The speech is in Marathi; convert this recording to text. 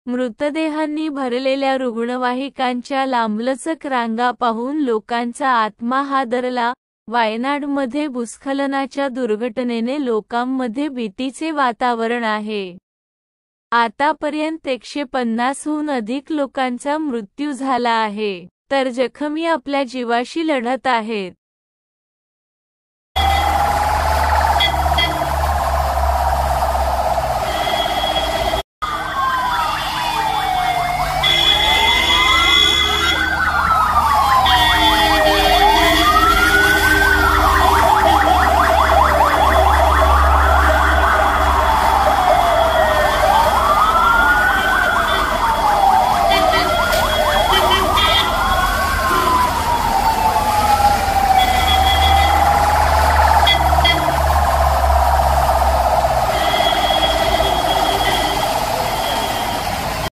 मृतदेहांनी भरलेल्या रुग्णवाहिकांच्या लांबलचक रांगा पाहून लोकांचा आत्मा हादरला. वायनाडमध्ये भूस्खलनाच्या दुर्घटनेने लोकांमध्ये भीतीचे वातावरण आहे. आतापर्यंत 150 हून अधिक लोकांचा मृत्यू झाला आहे, तर जखमी आपल्या जीवाशी लढत आहेत.